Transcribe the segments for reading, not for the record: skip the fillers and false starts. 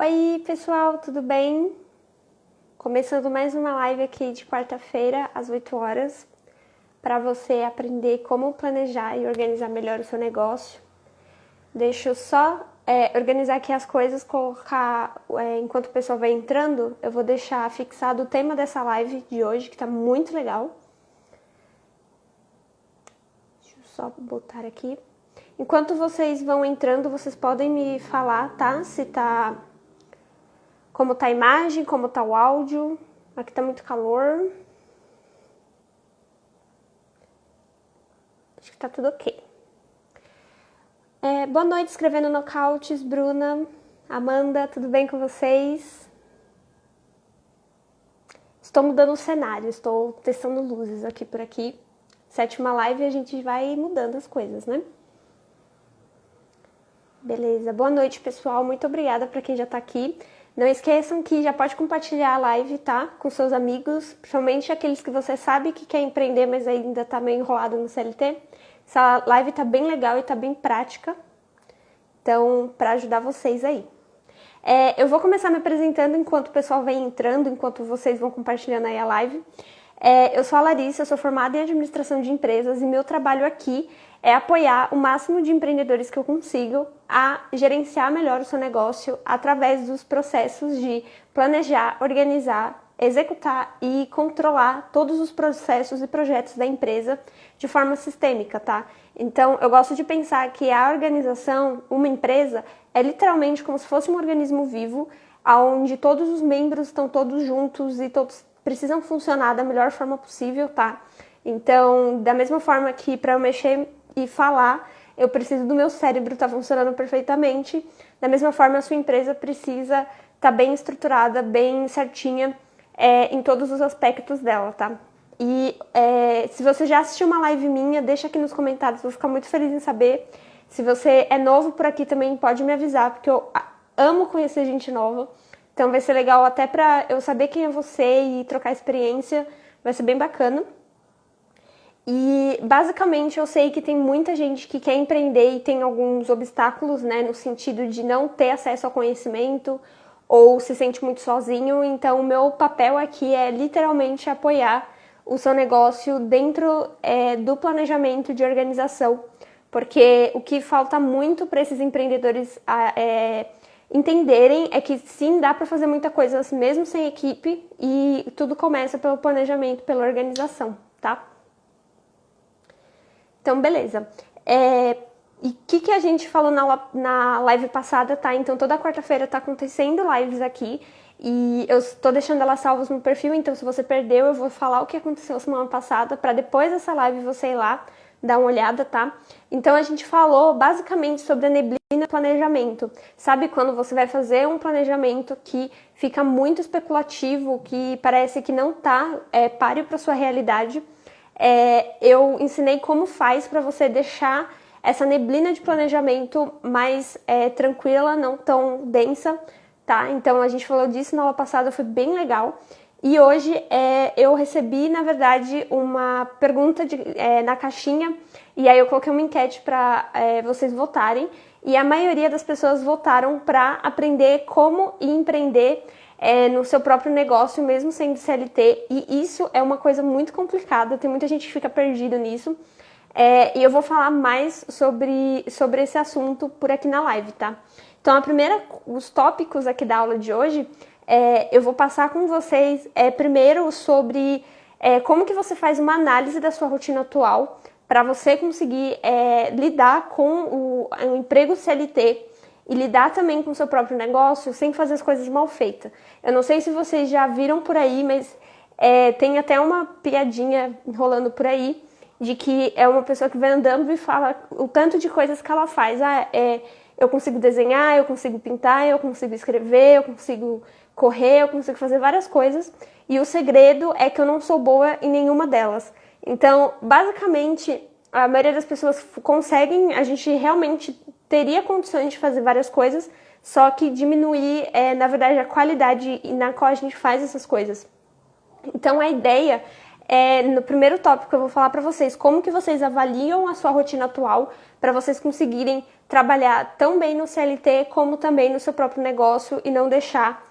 Oi, pessoal, tudo bem? Começando mais uma live aqui de quarta-feira, às 8 horas, para você aprender como planejar e organizar melhor o seu negócio. Deixa eu só organizar aqui as coisas, colocar, enquanto o pessoal vai entrando, eu vou deixar fixado o tema dessa live de hoje, que está muito legal. Deixa eu só botar aqui. Enquanto vocês vão entrando, vocês podem me falar, tá? Se tá... Como tá a imagem, como tá o áudio. Aqui tá muito calor. Acho que tá tudo ok. Boa noite, escrevendo nocautes, Bruna, Amanda, tudo bem com vocês? Estou mudando o cenário, estou testando luzes aqui por aqui. 7ª live e a gente vai mudando as coisas, né? Beleza, boa noite, pessoal. Muito obrigada para quem já tá aqui. Não esqueçam que já pode compartilhar a live, tá? Com seus amigos, principalmente aqueles que você sabe que quer empreender, mas ainda tá meio enrolado no CLT. Essa live tá bem legal e tá bem prática. Então, para ajudar vocês aí. Eu vou começar me apresentando enquanto o pessoal vem entrando, enquanto vocês vão compartilhando aí a live. Eu sou a Larissa, eu sou formada em administração de empresas e meu trabalho aqui é apoiar o máximo de empreendedores que eu consigo a gerenciar melhor o seu negócio através dos processos de planejar, organizar, executar e controlar todos os processos e projetos da empresa de forma sistêmica, tá? Então, eu gosto de pensar que a organização, uma empresa, é literalmente como se fosse um organismo vivo, onde todos os membros estão todos juntos e todos precisam funcionar da melhor forma possível, tá? Então, da mesma forma que para eu mexer e falar, eu preciso do meu cérebro estar funcionando perfeitamente, da mesma forma a sua empresa precisa estar bem estruturada, bem certinha em todos os aspectos dela, tá? E se você já assistiu uma live minha, deixa aqui nos comentários, vou ficar muito feliz em saber. Se você é novo por aqui também, pode me avisar, porque eu amo conhecer gente nova. Então vai ser legal até pra eu saber quem é você e trocar experiência, vai ser bem bacana. E basicamente eu sei que tem muita gente que quer empreender e tem alguns obstáculos, né, no sentido de não ter acesso ao conhecimento ou se sente muito sozinho. Então o meu papel aqui é literalmente apoiar o seu negócio dentro do planejamento de organização, porque o que falta muito para esses empreendedores entenderem é que sim, dá para fazer muita coisa mesmo sem equipe e tudo começa pelo planejamento, pela organização, tá? Então, beleza. E o que a gente falou na live passada, tá? Então, toda quarta-feira tá acontecendo lives aqui e eu estou deixando elas salvas no perfil, então se você perdeu, eu vou falar o que aconteceu semana passada para depois dessa live você ir lá dar uma olhada, tá? Então, a gente falou basicamente sobre a neblina e planejamento. Sabe quando você vai fazer um planejamento que fica muito especulativo, que parece que não tá páreo para sua realidade? Eu ensinei como faz para você deixar essa neblina de planejamento mais tranquila, não tão densa, tá? Então a gente falou disso na aula passada, foi bem legal. E hoje eu recebi, na verdade, uma pergunta na caixinha e aí eu coloquei uma enquete para vocês votarem e a maioria das pessoas votaram para aprender como empreender no seu próprio negócio, mesmo sendo CLT, e isso é uma coisa muito complicada, tem muita gente que fica perdido nisso, e eu vou falar mais sobre esse assunto por aqui na live, tá? Então, os tópicos aqui da aula de hoje, eu vou passar com vocês primeiro sobre como que você faz uma análise da sua rotina atual para você conseguir lidar com o emprego CLT e lidar também com o seu próprio negócio sem fazer as coisas mal feitas. Eu não sei se vocês já viram por aí, mas tem até uma piadinha rolando por aí de que é uma pessoa que vai andando e fala o tanto de coisas que ela faz. Eu consigo desenhar, eu consigo pintar, eu consigo escrever, eu consigo correr, eu consigo fazer várias coisas. E o segredo é que eu não sou boa em nenhuma delas. Então, basicamente, a maioria das pessoas conseguem, a gente realmente teria condições de fazer várias coisas, só que diminuir, na verdade, a qualidade na qual a gente faz essas coisas. Então, a ideia no primeiro tópico eu vou falar para vocês como que vocês avaliam a sua rotina atual para vocês conseguirem trabalhar tão bem no CLT como também no seu próprio negócio e não deixar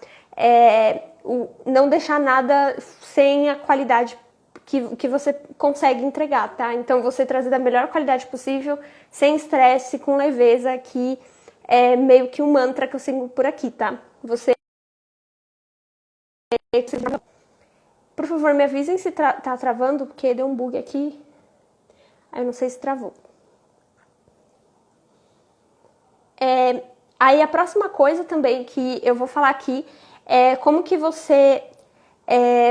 nada sem a qualidade que você consegue entregar, tá? Então, você trazer da melhor qualidade possível, sem estresse, com leveza, que é meio que um mantra que eu sigo por aqui, tá? Por favor, me avisem se tá travando, porque deu um bug aqui. Aí eu não sei se travou. Aí a próxima coisa também que eu vou falar aqui é como que você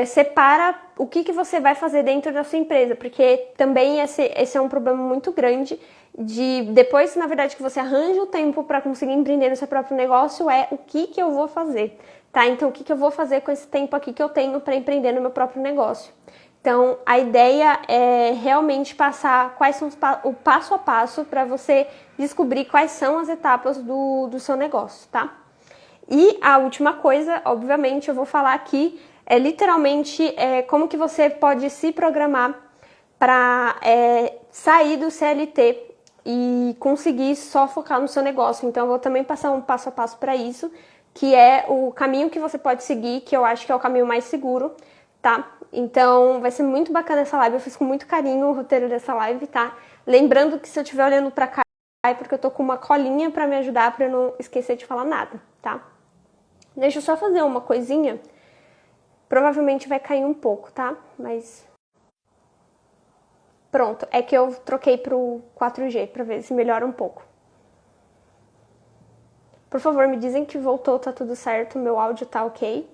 separa o que você vai fazer dentro da sua empresa, porque também esse é um problema muito grande de depois, na verdade, que você arranja o tempo para conseguir empreender no seu próprio negócio, o que eu vou fazer, tá? Então, o que eu vou fazer com esse tempo aqui que eu tenho para empreender no meu próprio negócio? Então, a ideia é realmente passar quais são o passo a passo para você descobrir quais são as etapas do seu negócio, tá? E a última coisa, obviamente, eu vou falar aqui literalmente como que você pode se programar para sair do CLT e conseguir só focar no seu negócio. Então, eu vou também passar um passo a passo para isso, que é o caminho que você pode seguir, que eu acho que é o caminho mais seguro, tá? Então, vai ser muito bacana essa live. Eu fiz com muito carinho o roteiro dessa live, tá? Lembrando que se eu estiver olhando para cá, é porque eu tô com uma colinha para me ajudar, para eu não esquecer de falar nada, tá? Deixa eu só fazer uma coisinha. Provavelmente vai cair um pouco, tá? Mas pronto, é que eu troquei pro 4G para ver se melhora um pouco. Por favor, me dizem que voltou, tá tudo certo, meu áudio tá ok.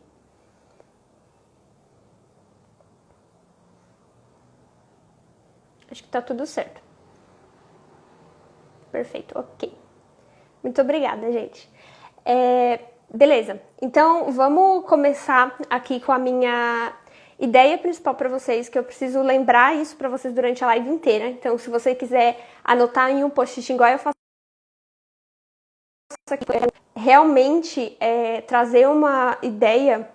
Acho que tá tudo certo. Perfeito, ok. Muito obrigada, gente. Beleza, então vamos começar aqui com a minha ideia principal para vocês, que eu preciso lembrar isso para vocês durante a live inteira. Então, se você quiser anotar em um post-it igual eu faço aqui, realmente trazer uma ideia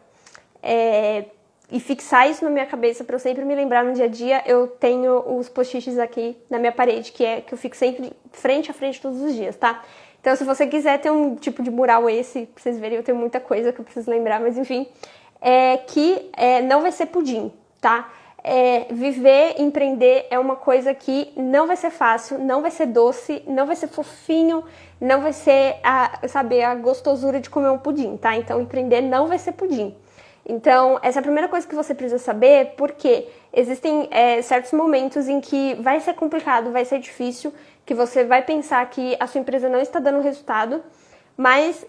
e fixar isso na minha cabeça para eu sempre me lembrar no dia a dia, eu tenho os post-its aqui na minha parede, que eu fico sempre frente a frente todos os dias, tá? Então, se você quiser ter um tipo de mural pra vocês verem, eu tenho muita coisa que eu preciso lembrar, mas enfim, não vai ser pudim, tá? Viver, empreender é uma coisa que não vai ser fácil, não vai ser doce, não vai ser fofinho, não vai ser a gostosura de comer um pudim, tá? Então, empreender não vai ser pudim. Então, essa é a primeira coisa que você precisa saber, porque existem certos momentos em que vai ser complicado, vai ser difícil, que você vai pensar que a sua empresa não está dando resultado, mas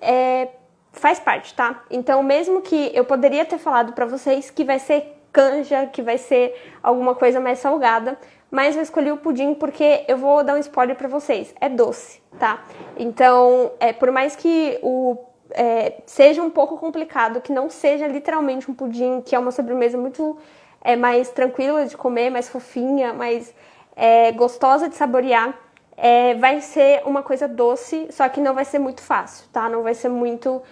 faz parte, tá? Então, mesmo que eu poderia ter falado pra vocês que vai ser canja, que vai ser alguma coisa mais salgada, mas eu escolhi o pudim porque eu vou dar um spoiler pra vocês, é doce, tá? Então, por mais que seja um pouco complicado, que não seja literalmente um pudim, que é uma sobremesa muito mais tranquila de comer, mais fofinha, mais gostosa de saborear, vai ser uma coisa doce, só que não vai ser muito fácil, tá? Não vai ser muito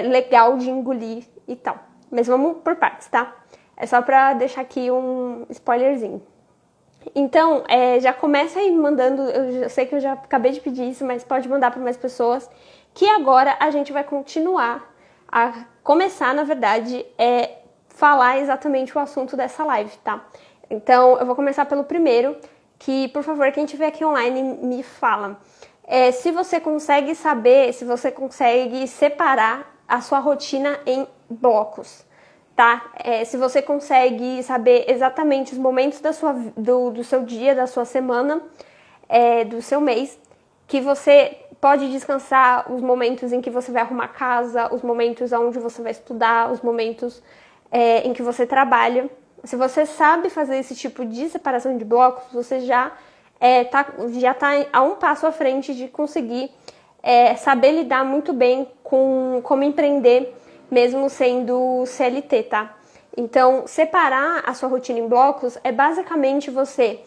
legal de engolir e tal. Mas vamos por partes, tá? É só pra deixar aqui um spoilerzinho. Então, já começa aí mandando, eu sei que eu já acabei de pedir isso, mas pode mandar para mais pessoas, que agora a gente vai começar, na verdade, falar exatamente o assunto dessa live, tá? Então, eu vou começar pelo primeiro, que, por favor, quem estiver aqui online, me fala. Se você consegue saber, se você consegue separar a sua rotina em blocos, tá? Se você consegue saber exatamente os momentos do seu dia, da sua semana, do seu mês, que você pode descansar, os momentos em que você vai arrumar casa, os momentos onde você vai estudar, os momentos em que você trabalha. Se você sabe fazer esse tipo de separação de blocos, você já tá a um passo à frente de conseguir saber lidar muito bem com como empreender, mesmo sendo CLT, tá? Então, separar a sua rotina em blocos é basicamente você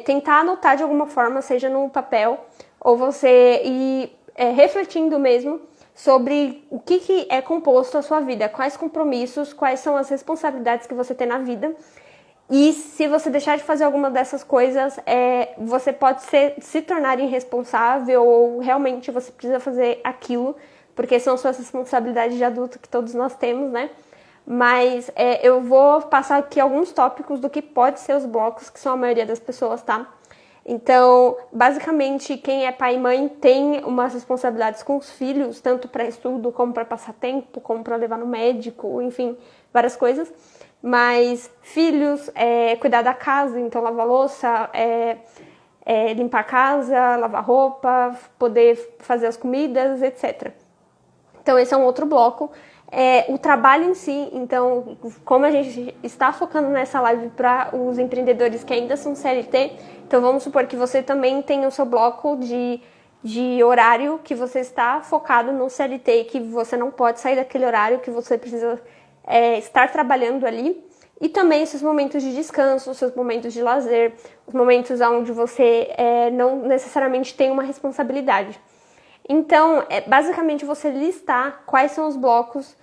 tentar anotar de alguma forma, seja no papel, ou você ir refletindo mesmo sobre o que é composto a sua vida, quais compromissos, quais são as responsabilidades que você tem na vida, E se você deixar de fazer alguma dessas coisas, você pode se tornar irresponsável ou realmente você precisa fazer aquilo, porque são suas responsabilidades de adulto que todos nós temos, né? Mas eu vou passar aqui alguns tópicos do que pode ser os blocos, que são a maioria das pessoas, tá? Então, basicamente, quem é pai e mãe tem umas responsabilidades com os filhos, tanto para estudo, como para passar tempo, como para levar no médico, enfim, várias coisas. Mas filhos, cuidar da casa, então lavar louça, limpar a casa, lavar roupa, poder fazer as comidas, etc. Então, esse é um outro bloco. O trabalho em si, então, como a gente está focando nessa live para os empreendedores que ainda são CLT, então vamos supor que você também tem o seu bloco de horário que você está focado no CLT, que você não pode sair daquele horário, que você precisa estar trabalhando ali. E também esses momentos de descanso, seus momentos de lazer, os momentos onde você não necessariamente tem uma responsabilidade. Então, basicamente você listar quais são os blocos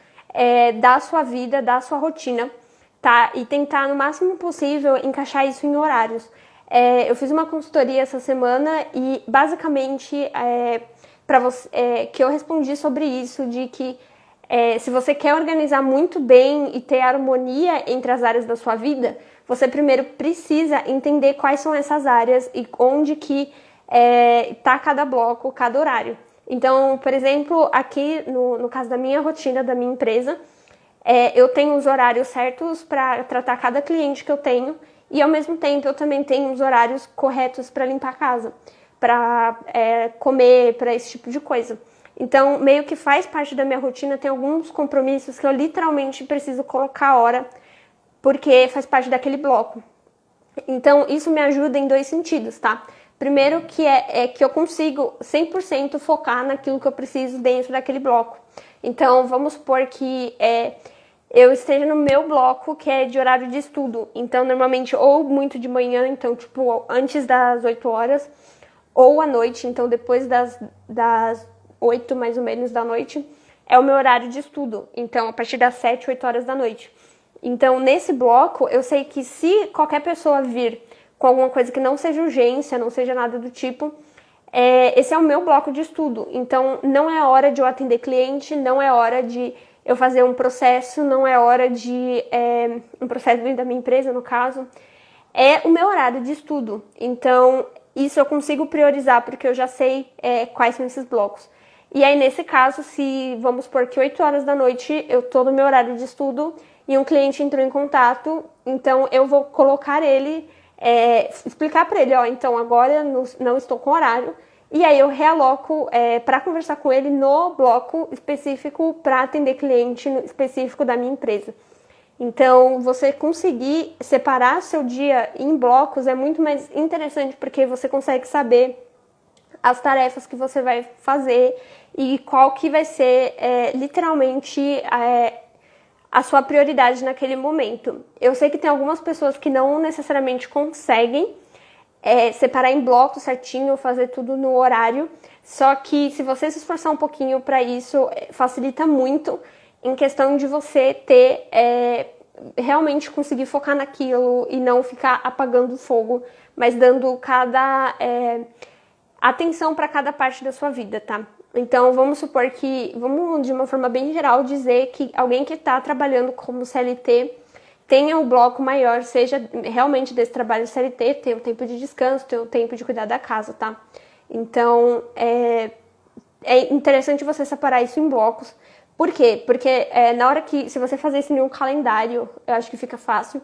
da sua vida, da sua rotina, tá? E tentar, no máximo possível, encaixar isso em horários. Eu fiz uma consultoria essa semana e, basicamente, que eu respondi sobre isso, de que se você quer organizar muito bem e ter harmonia entre as áreas da sua vida, você primeiro precisa entender quais são essas áreas e onde que tá cada bloco, cada horário. Então, por exemplo, aqui no caso da minha rotina, da minha empresa, eu tenho os horários certos para tratar cada cliente que eu tenho e, ao mesmo tempo, eu também tenho os horários corretos para limpar a casa, para comer, para esse tipo de coisa. Então, meio que faz parte da minha rotina, tem alguns compromissos que eu literalmente preciso colocar a hora, porque faz parte daquele bloco. Então, isso me ajuda em 2 sentidos, tá? Primeiro, que que eu consigo 100% focar naquilo que eu preciso dentro daquele bloco. Então, vamos supor que eu esteja no meu bloco, que é de horário de estudo. Então, normalmente, ou muito de manhã, então, tipo, antes das 8 horas, ou à noite, então, depois das 8, mais ou menos, da noite, é o meu horário de estudo. Então, a partir das 7, 8 horas da noite. Então, nesse bloco, eu sei que se qualquer pessoa vir com alguma coisa que não seja urgência, não seja nada do tipo, esse é o meu bloco de estudo. Então, não é hora de eu atender cliente, não é hora de eu fazer um processo, não é hora de um processo dentro da minha empresa, no caso. É o meu horário de estudo. Então, isso eu consigo priorizar, porque eu já sei quais são esses blocos. E aí, nesse caso, se vamos supor que 8 horas da noite eu tô no meu horário de estudo e um cliente entrou em contato, então eu vou colocar ele, explicar para ele, ó, então agora eu não estou com horário, e aí eu realoco para conversar com ele no bloco específico para atender cliente específico da minha empresa. Então, você conseguir separar seu dia em blocos é muito mais interessante, porque você consegue saber as tarefas que você vai fazer e qual que vai ser literalmente a sua prioridade naquele momento. Eu sei que tem algumas pessoas que não necessariamente conseguem separar em blocos certinho, fazer tudo no horário, só que se você se esforçar um pouquinho para isso, facilita muito em questão de você ter realmente conseguir focar naquilo e não ficar apagando o fogo, mas dando cada atenção para cada parte da sua vida, tá? Então, vamos supor que, vamos de uma forma bem geral dizer que alguém que está trabalhando como CLT tenha um bloco maior, seja realmente desse trabalho CLT, tem o tempo de descanso, tem o tempo de cuidar da casa, tá? Então, é interessante você separar isso em blocos. Por quê? Porque na hora que, se você fazer isso em um calendário, eu acho que fica fácil,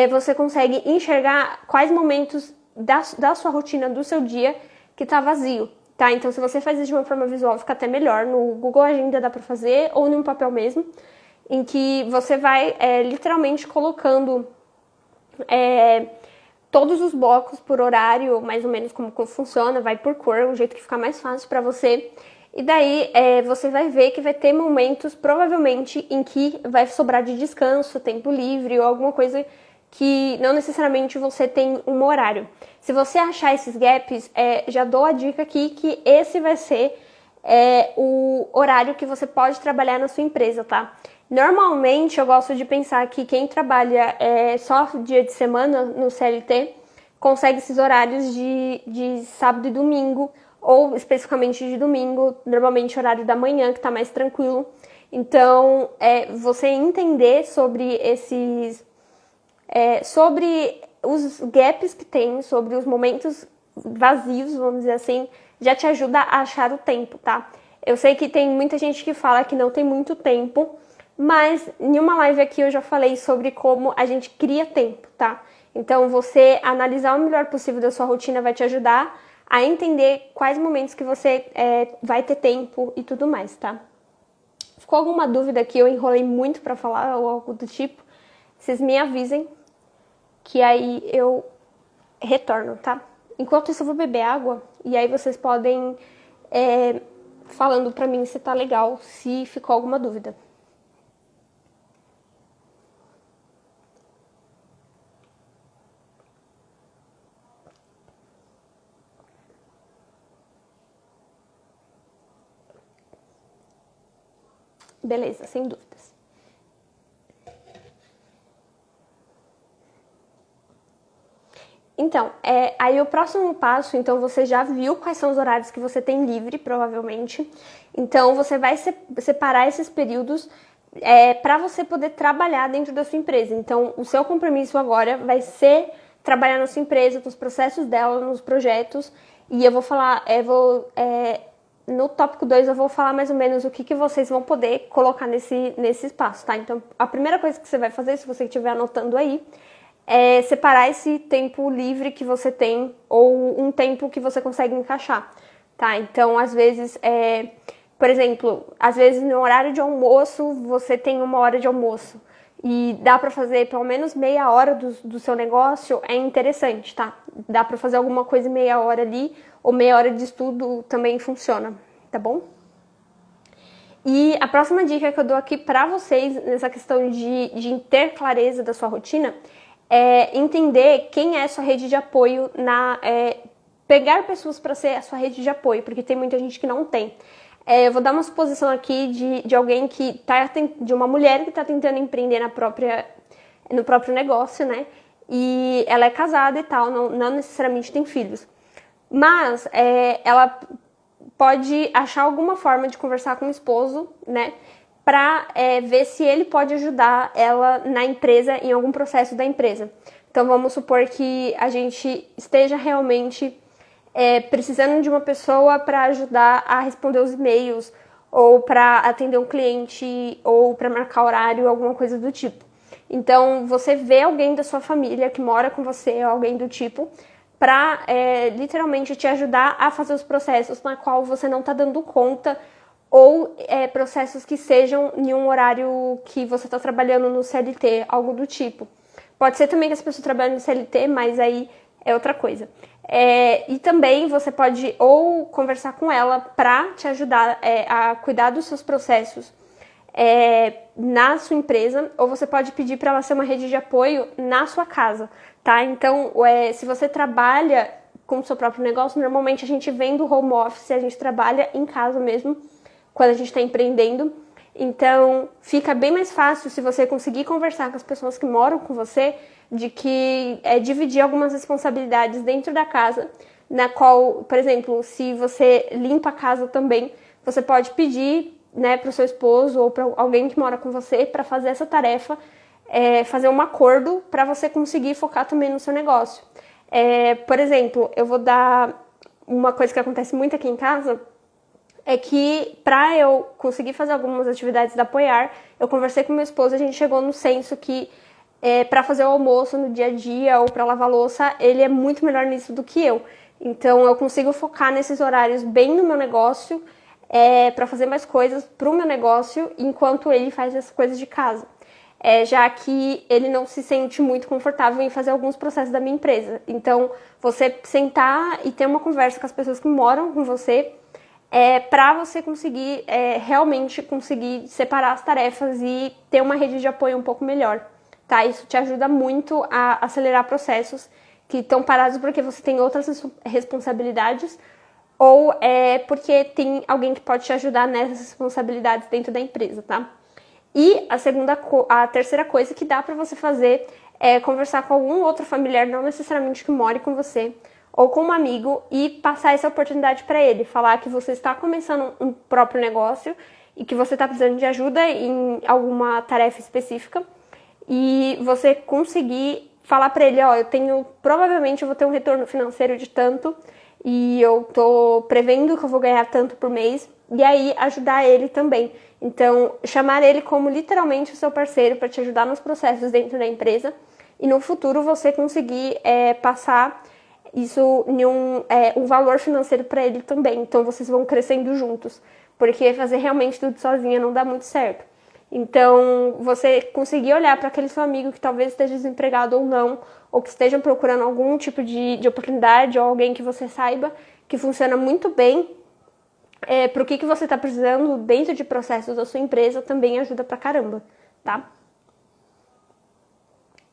você consegue enxergar quais momentos da sua rotina, do seu dia, que tá vazio, tá? Então, se você faz isso de uma forma visual, fica até melhor. No Google Agenda dá pra fazer, ou num papel mesmo, em que você vai literalmente colocando todos os blocos por horário, mais ou menos como funciona, vai por cor, um jeito que fica mais fácil pra você. E daí você vai ver que vai ter momentos, provavelmente, em que vai sobrar de descanso, tempo livre ou alguma coisa que não necessariamente você tem um horário. Se você achar esses gaps, já dou a dica aqui que esse vai ser o horário que você pode trabalhar na sua empresa, tá? Normalmente, eu gosto de pensar que quem trabalha só dia de semana no CLT consegue esses horários de sábado e domingo, ou especificamente de domingo, normalmente horário da manhã, que está mais tranquilo. Então, você entender sobre sobre os gaps que tem, sobre os momentos vazios, vamos dizer assim, já te ajuda a achar o tempo, tá? Eu sei que tem muita gente que fala que não tem muito tempo, mas em uma live aqui eu já falei sobre como a gente cria tempo, tá? Então, você analisar o melhor possível da sua rotina vai te ajudar a entender quais momentos que você vai ter tempo e tudo mais, tá? Ficou alguma dúvida que eu enrolei muito pra falar ou algo do tipo? Vocês me avisem que aí eu retorno, tá? Enquanto isso eu vou beber água e aí vocês podem falando pra mim se tá legal, se ficou alguma dúvida. Beleza, sem dúvidas. Então, aí o próximo passo, então você já viu quais são os horários que você tem livre, provavelmente. Então, você vai separar esses períodos para você poder trabalhar dentro da sua empresa. Então, o seu compromisso agora vai ser trabalhar na sua empresa, nos processos dela, nos projetos. E eu vou falar, no tópico 2 eu vou falar mais ou menos o que vocês vão poder colocar nesse espaço, tá? Então, a primeira coisa que você vai fazer, se você estiver anotando aí, é separar esse tempo livre que você tem ou um tempo que você consegue encaixar, tá? Então, às vezes, por exemplo, às vezes no horário de almoço você tem 1 hora de almoço e dá pra fazer pelo menos meia hora do seu negócio, é interessante, tá? Dá pra fazer alguma coisa em meia hora ali ou meia hora de estudo também funciona, tá bom? E a próxima dica que eu dou aqui pra vocês nessa questão de ter clareza da sua rotina é entender quem é a sua rede de apoio, pegar pessoas para ser a sua rede de apoio, porque tem muita gente que não tem. Eu vou dar uma suposição aqui de alguém que de uma mulher que está tentando empreender no próprio negócio, né? E ela é casada e tal, não necessariamente tem filhos. Mas ela pode achar alguma forma de conversar com o esposo, né? Para ver se ele pode ajudar ela na empresa, em algum processo da empresa. Então, vamos supor que a gente esteja realmente precisando de uma pessoa para ajudar a responder os e-mails, ou para atender um cliente, ou para marcar horário, alguma coisa do tipo. Então, você vê alguém da sua família que mora com você, ou alguém do tipo, para literalmente te ajudar a fazer os processos na qual você não está dando conta, ou processos que sejam em um horário que você está trabalhando no CLT, algo do tipo. Pode ser também que as pessoas trabalhem no CLT, mas aí é outra coisa. E também você pode ou conversar com ela para te ajudar a cuidar dos seus processos na sua empresa, ou você pode pedir para ela ser uma rede de apoio na sua casa, tá? Então, se você trabalha com o seu próprio negócio, normalmente a gente vem do home office, a gente trabalha em casa mesmo, quando a gente está empreendendo. Então, fica bem mais fácil se você conseguir conversar com as pessoas que moram com você, de que dividir algumas responsabilidades dentro da casa, na qual, por exemplo, se você limpa a casa também, você pode pedir, né, para o seu esposo ou para alguém que mora com você para fazer essa tarefa, fazer um acordo para você conseguir focar também no seu negócio. Por exemplo, eu vou dar uma coisa que acontece muito aqui em casa, é que para eu conseguir fazer algumas atividades da Apoiar, eu conversei com meu esposo, a gente chegou no senso que para fazer o almoço no dia a dia ou para lavar louça, ele é muito melhor nisso do que eu. Então eu consigo focar nesses horários bem no meu negócio, para fazer mais coisas pro meu negócio, enquanto ele faz as coisas de casa. Já que ele não se sente muito confortável em fazer alguns processos da minha empresa. Então, você sentar e ter uma conversa com as pessoas que moram com você, para você conseguir realmente conseguir separar as tarefas e ter uma rede de apoio um pouco melhor, tá? Isso te ajuda muito a acelerar processos que estão parados porque você tem outras responsabilidades ou porque tem alguém que pode te ajudar nessas responsabilidades dentro da empresa, tá? E a terceira coisa que dá pra você fazer é conversar com algum outro familiar, não necessariamente que more com você, ou com um amigo, e passar essa oportunidade para ele, falar que você está começando um próprio negócio e que você está precisando de ajuda em alguma tarefa específica, e você conseguir falar para ele, ó, provavelmente eu vou ter um retorno financeiro de tanto, e eu tô prevendo que eu vou ganhar tanto por mês, e aí ajudar ele também. Então, chamar ele como literalmente o seu parceiro para te ajudar nos processos dentro da empresa, e no futuro você conseguir passar isso em um valor financeiro para ele também. Então vocês vão crescendo juntos, porque fazer realmente tudo sozinha não dá muito certo. Então você conseguir olhar para aquele seu amigo que talvez esteja desempregado ou não, ou que esteja procurando algum tipo de oportunidade, ou alguém que você saiba que funciona muito bem para o que você está precisando dentro de processos da sua empresa, também ajuda pra caramba, tá?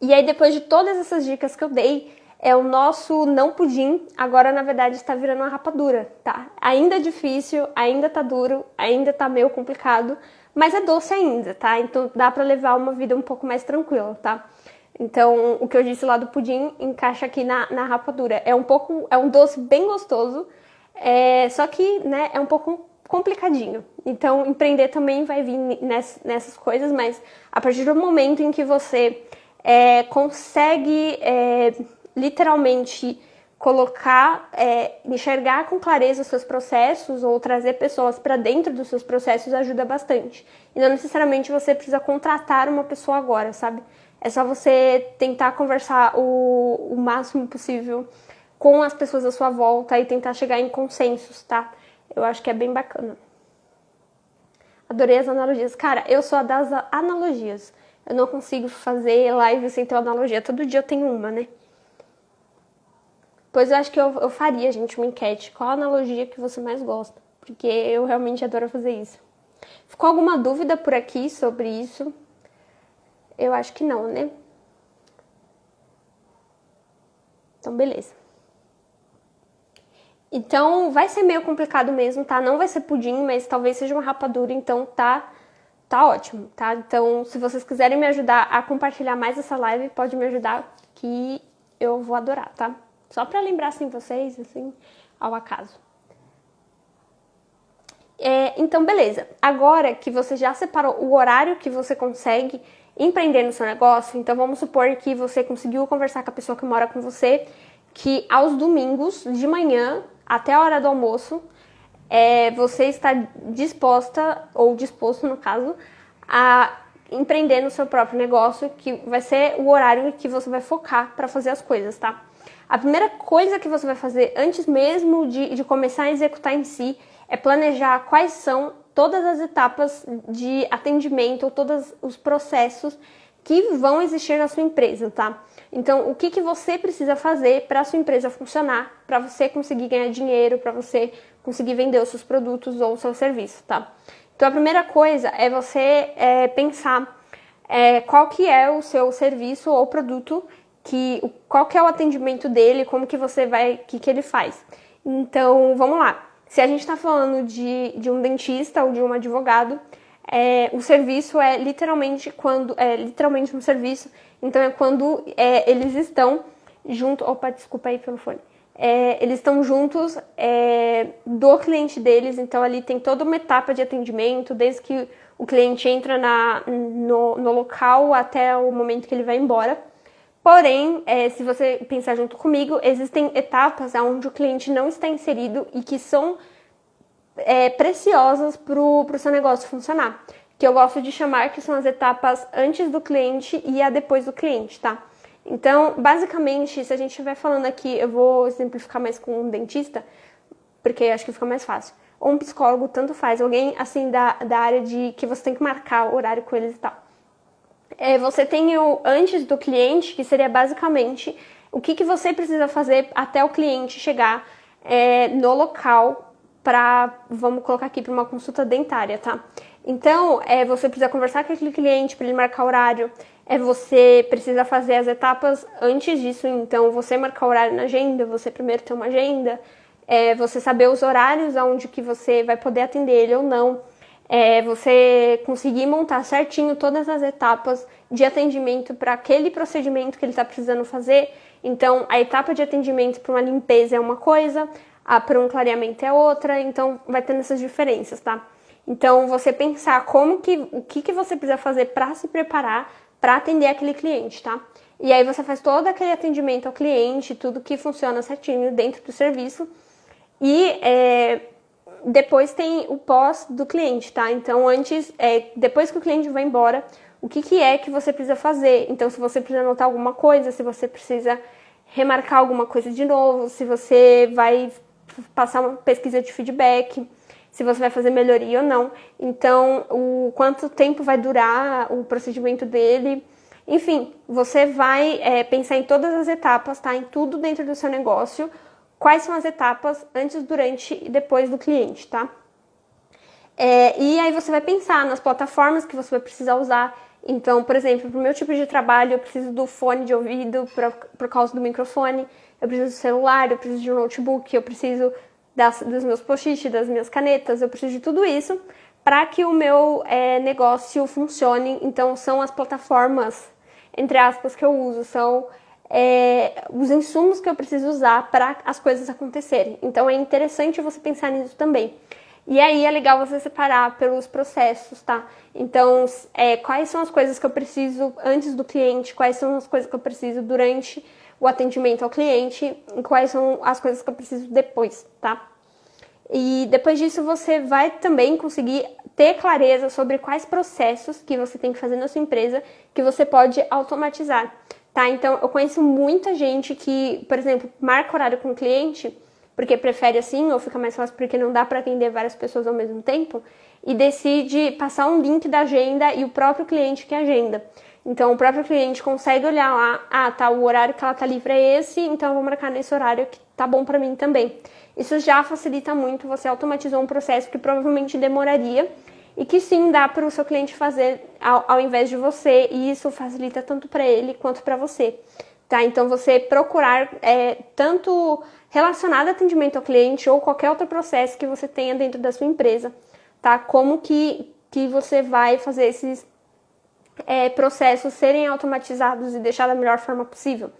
E aí, depois de todas essas dicas que eu dei, o nosso não pudim agora, na verdade, está virando uma rapadura, tá? Ainda é difícil, ainda tá duro, ainda tá meio complicado, mas é doce ainda, tá? Então dá pra levar uma vida um pouco mais tranquila, tá? Então, o que eu disse lá do pudim encaixa aqui na rapadura. É um doce bem gostoso, só que, né, é um pouco complicadinho. Então, empreender também vai vir nessas coisas, mas a partir do momento em que você consegue literalmente colocar, enxergar com clareza os seus processos ou trazer pessoas para dentro dos seus processos ajuda bastante. E não necessariamente você precisa contratar uma pessoa agora, sabe? É só você tentar conversar o máximo possível com as pessoas à sua volta e tentar chegar em consensos, tá? Eu acho que é bem bacana. Adorei as analogias. Cara, eu sou a das analogias. Eu não consigo fazer live sem ter uma analogia. Todo dia eu tenho uma, né? Pois eu acho que eu faria, gente, uma enquete. Qual a analogia que você mais gosta? Porque eu realmente adoro fazer isso. Ficou alguma dúvida por aqui sobre isso? Eu acho que não, né? Então, beleza. Então, vai ser meio complicado mesmo, tá? Não vai ser pudim, mas talvez seja uma rapadura, então tá ótimo, tá? Então, se vocês quiserem me ajudar a compartilhar mais essa live, pode me ajudar, que eu vou adorar, tá? Só pra lembrar, assim, vocês, assim, ao acaso. Então, beleza. Agora que você já separou o horário que você consegue empreender no seu negócio, então vamos supor que você conseguiu conversar com a pessoa que mora com você, que aos domingos, de manhã, até a hora do almoço, você está disposta, ou disposto no caso, a empreender no seu próprio negócio, que vai ser o horário que você vai focar para fazer as coisas, tá? A primeira coisa que você vai fazer antes mesmo de começar a executar em si é planejar quais são todas as etapas de atendimento ou todos os processos que vão existir na sua empresa, tá? Então, o que você precisa fazer para a sua empresa funcionar, para você conseguir ganhar dinheiro, para você conseguir vender os seus produtos ou o seu serviço, tá? Então, a primeira coisa é você pensar qual que é o seu serviço ou produto, qual que é o atendimento dele, como que você vai, o que ele faz. Então, vamos lá. Se a gente está falando de um dentista ou de um advogado, o serviço é literalmente um serviço, então é quando eles estão juntos. Opa, desculpa aí pelo fone. Eles estão juntos do cliente deles, então ali tem toda uma etapa de atendimento, desde que o cliente entra no local até o momento que ele vai embora. Porém, se você pensar junto comigo, existem etapas onde o cliente não está inserido e que são preciosas para o seu negócio funcionar. Que eu gosto de chamar que são as etapas antes do cliente e a depois do cliente, tá? Então, basicamente, se a gente estiver falando aqui, eu vou exemplificar mais com um dentista, porque acho que fica mais fácil. Ou um psicólogo, tanto faz. Alguém, assim, da área de que você tem que marcar o horário com eles e tal. Você tem o antes do cliente, que seria basicamente o que você precisa fazer até o cliente chegar no local vamos colocar aqui, para uma consulta dentária, tá? Então, você precisa conversar com aquele cliente para ele marcar horário, você precisa fazer as etapas antes disso, então você marcar horário na agenda, você primeiro ter uma agenda, você saber os horários aonde que você vai poder atender ele ou não, você conseguir montar certinho todas as etapas de atendimento para aquele procedimento que ele está precisando fazer. Então, a etapa de atendimento para uma limpeza é uma coisa, para um clareamento é outra, então vai tendo essas diferenças, tá? Então, você pensar o que você precisa fazer para se preparar para atender aquele cliente, tá? E aí você faz todo aquele atendimento ao cliente, tudo que funciona certinho dentro do serviço. E depois tem o pós do cliente, tá? Então, depois que o cliente vai embora, o que é que você precisa fazer? Então, se você precisa anotar alguma coisa, se você precisa remarcar alguma coisa de novo, se você vai passar uma pesquisa de feedback, se você vai fazer melhoria ou não. Então, quanto tempo vai durar o procedimento dele. Enfim, você vai pensar em todas as etapas, tá? Em tudo dentro do seu negócio. Quais são as etapas antes, durante e depois do cliente, tá? E aí você vai pensar nas plataformas que você vai precisar usar. Então, por exemplo, para o meu tipo de trabalho, eu preciso do fone de ouvido por causa do microfone, eu preciso do celular, eu preciso de um notebook, eu preciso dos meus post-it, das minhas canetas, eu preciso de tudo isso para que o meu negócio funcione. Então, são as plataformas, entre aspas, que eu uso, são os insumos que eu preciso usar para as coisas acontecerem. Então, é interessante você pensar nisso também. E aí é legal você separar pelos processos, tá? Então, quais são as coisas que eu preciso antes do cliente, quais são as coisas que eu preciso durante o atendimento ao cliente, e quais são as coisas que eu preciso depois, tá? E depois disso você vai também conseguir ter clareza sobre quais processos que você tem que fazer na sua empresa que você pode automatizar, tá? Então, eu conheço muita gente que, por exemplo, marca horário com o cliente porque prefere assim, ou fica mais fácil porque não dá para atender várias pessoas ao mesmo tempo, e decide passar um link da agenda e o próprio cliente que agenda. Então, o próprio cliente consegue olhar lá, tá, o horário que ela tá livre é esse, então eu vou marcar nesse horário que tá bom para mim também. Isso já facilita muito, você automatizou um processo que provavelmente demoraria e que sim dá para o seu cliente fazer ao invés de você, e isso facilita tanto para ele quanto para você. Tá? Então, você procurar tanto relacionado a atendimento ao cliente ou qualquer outro processo que você tenha dentro da sua empresa, tá? Como que você vai fazer esses processos serem automatizados e deixar da melhor forma possível.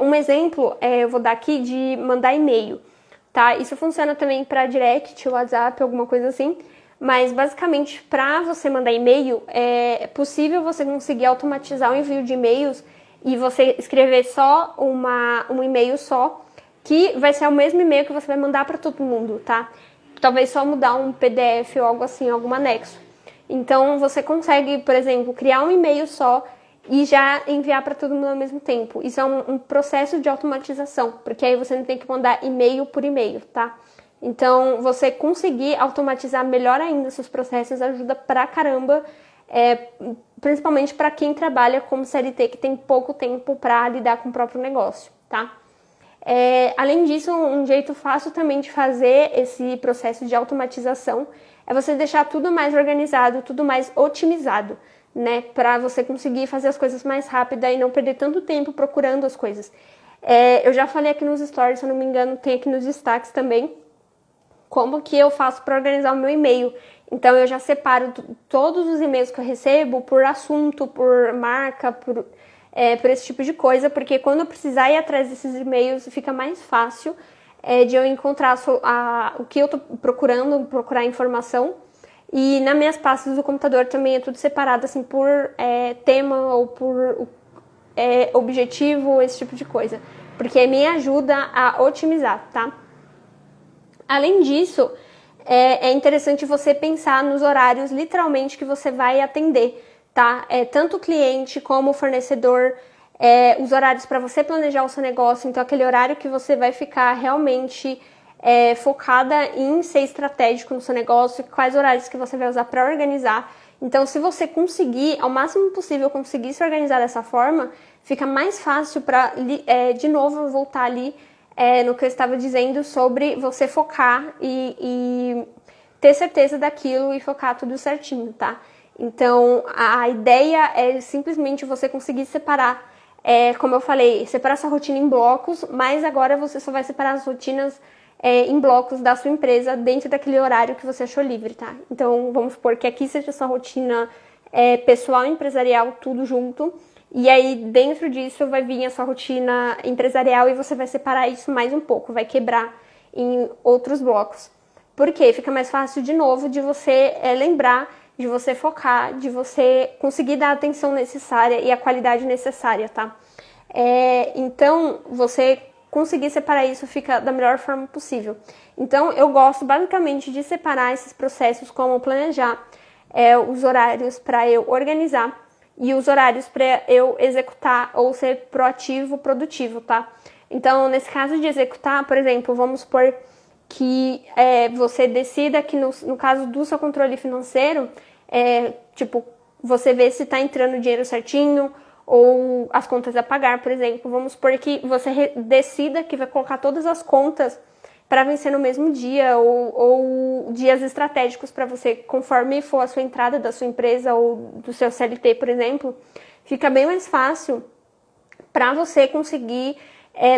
Um exemplo eu vou dar aqui de mandar e-mail, tá? Isso funciona também para direct, WhatsApp, alguma coisa assim, mas basicamente para você mandar e-mail é possível você conseguir automatizar o envio de e-mails e você escrever só um e-mail só, que vai ser o mesmo e-mail que você vai mandar para todo mundo, tá? Talvez só mudar um PDF ou algo assim, algum anexo. Então, você consegue, por exemplo, criar um e-mail só e já enviar para todo mundo ao mesmo tempo. Isso é um processo de automatização, porque aí você não tem que mandar e-mail por e-mail, tá? Então, você conseguir automatizar melhor ainda seus processos ajuda pra caramba, principalmente para quem trabalha como CLT, que tem pouco tempo para lidar com o próprio negócio, tá? Além disso, um jeito fácil também de fazer esse processo de automatização é você deixar tudo mais organizado, tudo mais otimizado, né? Para você conseguir fazer as coisas mais rápido e não perder tanto tempo procurando as coisas. Eu já falei aqui nos stories, se eu não me engano, tem aqui nos destaques também, como que eu faço para organizar o meu e-mail. Então, eu já separo todos os e-mails que eu recebo por assunto, por marca, por esse tipo de coisa, porque quando eu precisar ir atrás desses e-mails, fica mais fácil de eu encontrar o que eu estou procurando, procurar informação. E nas minhas pastas do computador também é tudo separado assim por tema ou por objetivo, esse tipo de coisa, porque me ajuda a otimizar, tá? Além disso, é interessante você pensar nos horários literalmente que você vai atender, tá? Tanto o cliente como o fornecedor, os horários para você planejar o seu negócio, então aquele horário que você vai ficar realmente focada em ser estratégico no seu negócio, quais horários que você vai usar para organizar. Então, se você conseguir, ao máximo possível, conseguir se organizar dessa forma, fica mais fácil para, de novo, voltar ali no que eu estava dizendo sobre você focar e ter certeza daquilo e focar tudo certinho, tá? Então, a ideia é simplesmente você conseguir separar, como eu falei, separar sua rotina em blocos, mas agora você só vai separar as rotinas em blocos da sua empresa dentro daquele horário que você achou livre, tá? Então, vamos supor que aqui seja sua rotina pessoal e empresarial, tudo junto. E aí, dentro disso, vai vir a sua rotina empresarial e você vai separar isso mais um pouco, vai quebrar em outros blocos. Por quê? Fica mais fácil, de novo, de você lembrar, de você focar, de você conseguir dar a atenção necessária e a qualidade necessária, tá? Então, você conseguir separar isso fica da melhor forma possível. Então, eu gosto basicamente de separar esses processos, como planejar os horários para eu organizar e os horários para eu executar ou ser proativo, produtivo, tá? Então, nesse caso de executar, por exemplo, vamos supor que você decida que no caso do seu controle financeiro, tipo, você vê se está entrando dinheiro certinho ou as contas a pagar, por exemplo. Vamos supor que você decida que vai colocar todas as contas para vencer no mesmo dia ou dias estratégicos para você, conforme for a sua entrada da sua empresa ou do seu CLT, por exemplo, fica bem mais fácil para você conseguir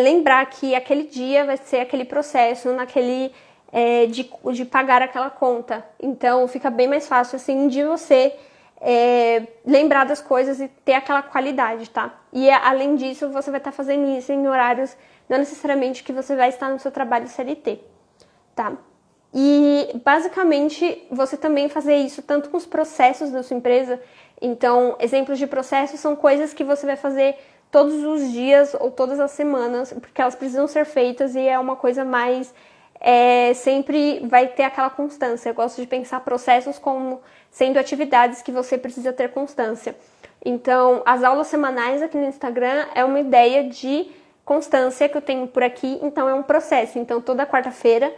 lembrar que aquele dia vai ser aquele processo de pagar aquela conta. Então fica bem mais fácil assim de você lembrar das coisas e ter aquela qualidade, tá? E além disso, você vai estar fazendo isso em horários não necessariamente que você vai estar no seu trabalho CLT, tá? E basicamente você também fazer isso tanto com os processos da sua empresa. Então, exemplos de processos são coisas que você vai fazer todos os dias ou todas as semanas, porque elas precisam ser feitas e é uma coisa mais sempre vai ter aquela constância. Eu gosto de pensar processos como sendo atividades que você precisa ter constância. Então, as aulas semanais aqui no Instagram é uma ideia de constância que eu tenho por aqui, então é um processo. Então, toda quarta-feira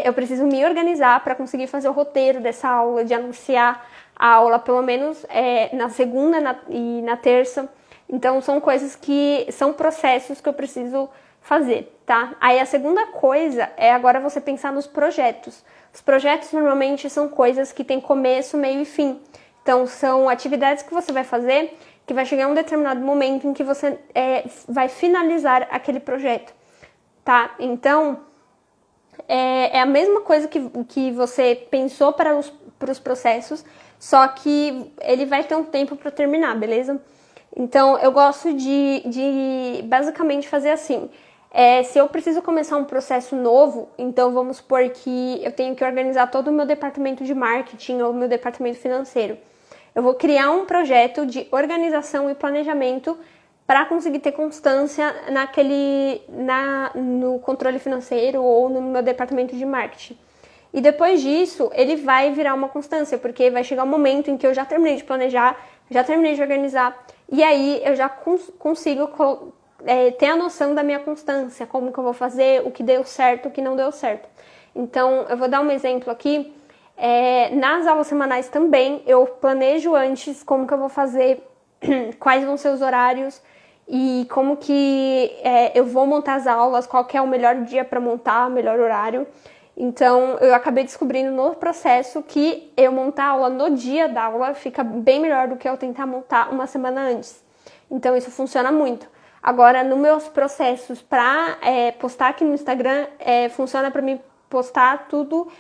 eu preciso me organizar para conseguir fazer o roteiro dessa aula, de anunciar a aula, pelo menos na segunda e na terça. Então, são coisas que são processos que eu preciso fazer, tá? Aí a segunda coisa é agora você pensar nos projetos. Os projetos normalmente são coisas que têm começo, meio e fim. Então, são atividades que você vai fazer que vai chegar um determinado momento em que você vai finalizar aquele projeto, tá? Então, é a mesma coisa que você pensou para os processos, só que ele vai ter um tempo para terminar, beleza? Então, eu gosto de basicamente fazer assim. Se eu preciso começar um processo novo, então vamos supor que eu tenho que organizar todo o meu departamento de marketing ou meu departamento financeiro. Eu vou criar um projeto de organização e planejamento para conseguir ter constância no controle financeiro ou no meu departamento de marketing. E depois disso, ele vai virar uma constância, porque vai chegar um momento em que eu já terminei de planejar, já terminei de organizar, e aí eu já consigo ter a noção da minha constância, como que eu vou fazer, o que deu certo, o que não deu certo. Então, eu vou dar um exemplo aqui. Nas aulas semanais também, eu planejo antes como que eu vou fazer, quais vão ser os horários e como que eu vou montar as aulas, qual que é o melhor dia para montar, o melhor horário. Então, eu acabei descobrindo no processo que eu montar a aula no dia da aula fica bem melhor do que eu tentar montar uma semana antes. Então, isso funciona muito. Agora, nos meus processos para postar aqui no Instagram, funciona para mim postar tudo,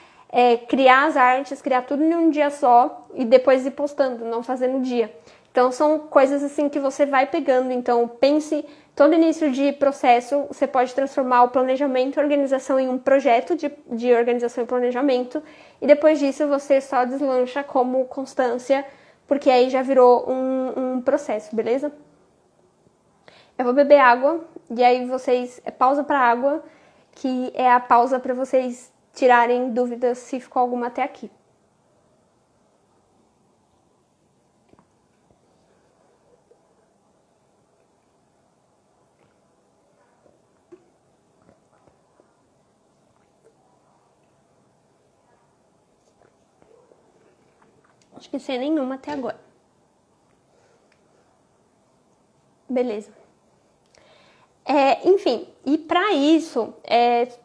criar as artes, criar tudo em um dia só e depois ir postando, não fazer no dia. Então, são coisas assim que você vai pegando. Então, pense, todo início de processo, você pode transformar o planejamento e organização em um projeto de organização e planejamento. E depois disso, você só deslancha como constância, porque aí já virou um processo, beleza? Eu vou beber água, e aí vocês... pausa para água, que é a pausa para vocês tirarem dúvidas se ficou alguma até aqui. Acho que sem nenhuma até agora. Beleza. Enfim, e para isso,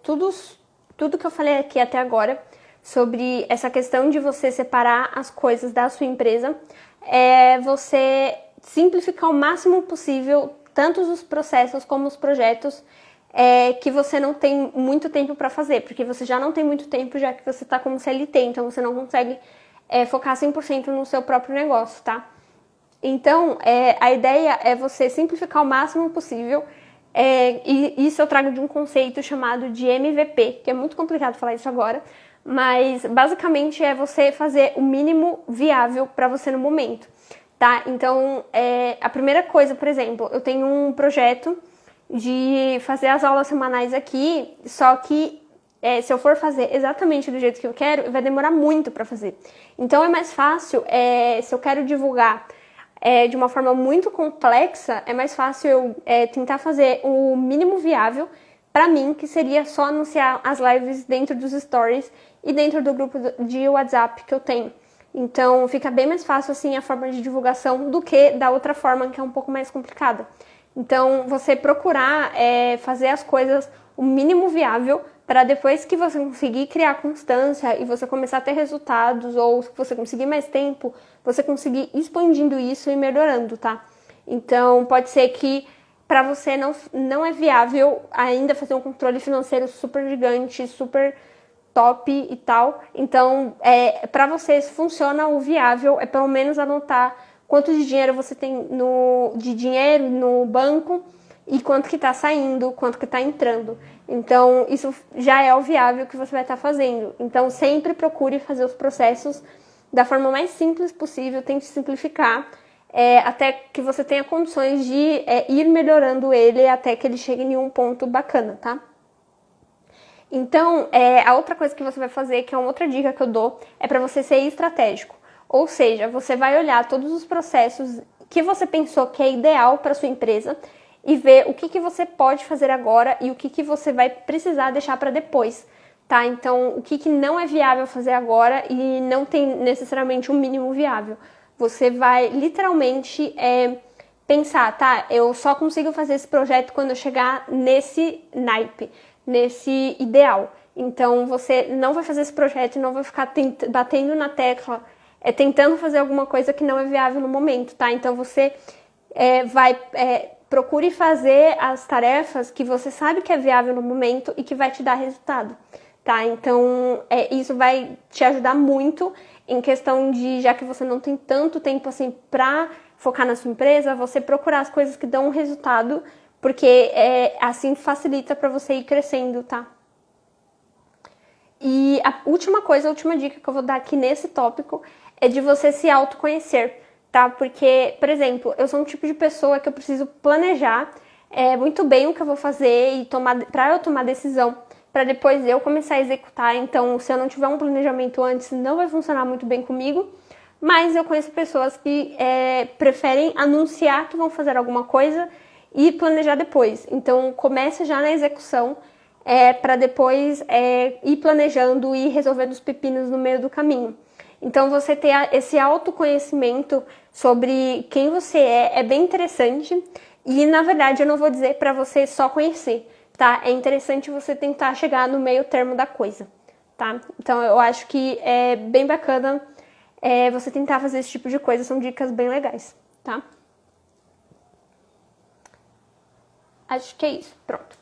tudo que eu falei aqui até agora sobre essa questão de você separar as coisas da sua empresa, você simplificar o máximo possível tanto os processos como os projetos, que você não tem muito tempo para fazer, porque você já não tem muito tempo, já que você está como CLT, então você não consegue focar 100% no seu próprio negócio, tá? Então, a ideia é você simplificar o máximo possível, e isso eu trago de um conceito chamado de MVP, que é muito complicado falar isso agora, mas basicamente é você fazer o mínimo viável para você no momento, tá? Então, a primeira coisa, por exemplo, eu tenho um projeto de fazer as aulas semanais aqui, só que se eu for fazer exatamente do jeito que eu quero, vai demorar muito para fazer. Então é mais fácil, se eu quero divulgar de uma forma muito complexa, é mais fácil eu tentar fazer o mínimo viável para mim, que seria só anunciar as lives dentro dos stories e dentro do grupo de WhatsApp que eu tenho. Então fica bem mais fácil assim a forma de divulgação do que da outra forma, que é um pouco mais complicada. Então, você procurar fazer as coisas o mínimo viável para depois que você conseguir criar constância e você começar a ter resultados, ou se você conseguir mais tempo, você conseguir expandindo isso e melhorando, tá? Então, pode ser que para você não é viável ainda fazer um controle financeiro super gigante, super top e tal. Então, para você, se funciona o viável, é pelo menos anotar quanto de dinheiro você tem de dinheiro no banco e quanto que está saindo, quanto que está entrando. Então, isso já é o viável que você vai estar fazendo. Então, sempre procure fazer os processos da forma mais simples possível, tente simplificar, até que você tenha condições de ir melhorando ele até que ele chegue em um ponto bacana, tá? Então, a outra coisa que você vai fazer, que é uma outra dica que eu dou, é para você ser estratégico. Ou seja, você vai olhar todos os processos que você pensou que é ideal para sua empresa e ver o que você pode fazer agora e o que você vai precisar deixar para depois, tá? Então, o que não é viável fazer agora e não tem necessariamente um mínimo viável. Você vai literalmente pensar, tá? Eu só consigo fazer esse projeto quando eu chegar nesse naipe, nesse ideal. Então, você não vai fazer esse projeto e não vai ficar batendo na tecla, tentando fazer alguma coisa que não é viável no momento, tá? Então, você procure fazer as tarefas que você sabe que é viável no momento e que vai te dar resultado, tá? Então, isso vai te ajudar muito em questão de, já que você não tem tanto tempo assim pra focar na sua empresa, você procurar as coisas que dão um resultado, porque assim facilita para você ir crescendo, tá? E a última dica que eu vou dar aqui nesse tópico é de você se autoconhecer, tá? Porque, por exemplo, eu sou um tipo de pessoa que eu preciso planejar muito bem o que eu vou fazer e para eu tomar decisão, para depois eu começar a executar. Então, se eu não tiver um planejamento antes, não vai funcionar muito bem comigo. Mas eu conheço pessoas que preferem anunciar que vão fazer alguma coisa e planejar depois. Então, comece já na execução para depois ir planejando e resolvendo os pepinos no meio do caminho. Então, você ter esse autoconhecimento sobre quem você é bem interessante. E, na verdade, eu não vou dizer para você só conhecer, tá? É interessante você tentar chegar no meio termo da coisa, tá? Então, eu acho que é bem bacana você tentar fazer esse tipo de coisa. São dicas bem legais, tá? Acho que é isso. Pronto.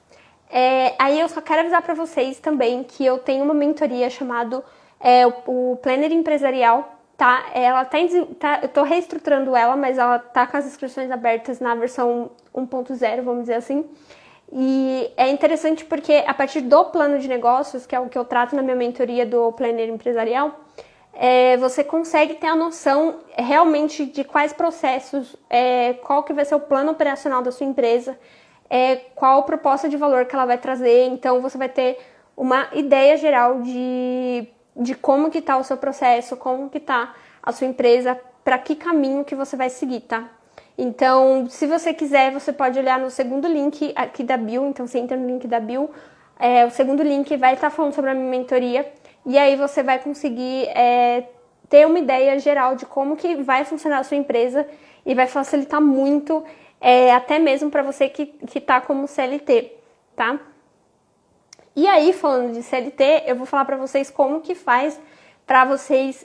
Aí eu só quero avisar para vocês também que eu tenho uma mentoria chamada o Planner Empresarial, tá? Eu tô reestruturando ela, mas ela tá com as inscrições abertas na versão 1.0, vamos dizer assim. E é interessante porque a partir do plano de negócios, que é o que eu trato na minha mentoria do Planner Empresarial, você consegue ter a noção realmente de quais processos, qual que vai ser o plano operacional da sua empresa, qual a proposta de valor que ela vai trazer. Então você vai ter uma ideia geral de como que tá o seu processo, como que tá a sua empresa, para que caminho que você vai seguir, tá? Então, se você quiser, você pode olhar no segundo link aqui da bio. Então, você entra no link da bio, o segundo link vai estar falando sobre a minha mentoria, e aí você vai conseguir ter uma ideia geral de como que vai funcionar a sua empresa, e vai facilitar muito, até mesmo para você que tá como CLT, tá? E aí, falando de CLT, eu vou falar para vocês como que faz para vocês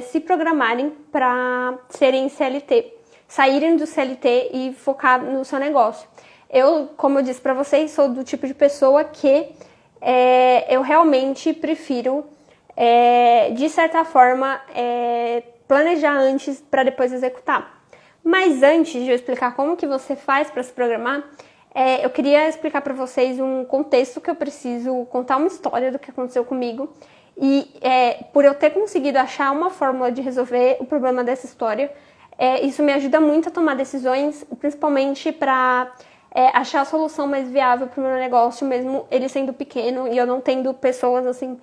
se programarem para serem CLT, saírem do CLT e focar no seu negócio. Eu, como eu disse para vocês, sou do tipo de pessoa que eu realmente prefiro, de certa forma, planejar antes para depois executar. Mas antes de eu explicar como que você faz para se programar, eu queria explicar para vocês um contexto que eu preciso contar uma história do que aconteceu comigo. E por eu ter conseguido achar uma fórmula de resolver o problema dessa história, isso me ajuda muito a tomar decisões, principalmente para achar a solução mais viável para o meu negócio, mesmo ele sendo pequeno e eu não tendo pessoas assim,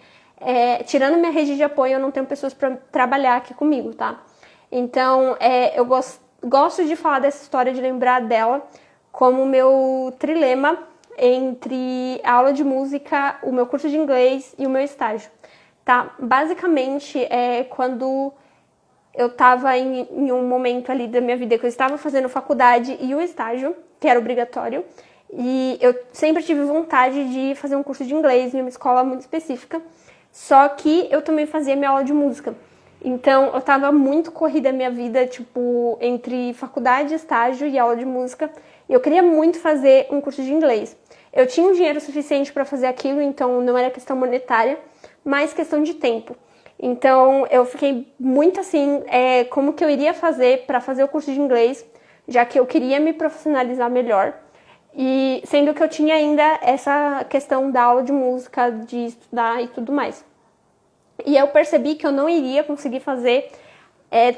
tirando minha rede de apoio, eu não tenho pessoas para trabalhar aqui comigo, tá? Então, eu gosto de falar dessa história, de lembrar dela como meu trilema entre a aula de música, o meu curso de inglês e o meu estágio, tá? Basicamente, quando eu estava em um momento ali da minha vida que eu estava fazendo faculdade e o estágio, que era obrigatório, e eu sempre tive vontade de fazer um curso de inglês em uma escola muito específica, só que eu também fazia minha aula de música. Então, eu estava muito corrida a minha vida, tipo, entre faculdade, estágio e aula de música, e eu queria muito fazer um curso de inglês. Eu tinha um dinheiro suficiente para fazer aquilo, então não era questão monetária, mas questão de tempo. Então, eu fiquei muito assim, como que eu iria fazer para fazer o curso de inglês, já que eu queria me profissionalizar melhor. E sendo que eu tinha ainda essa questão da aula de música, de estudar e tudo mais. E eu percebi que eu não iria conseguir fazer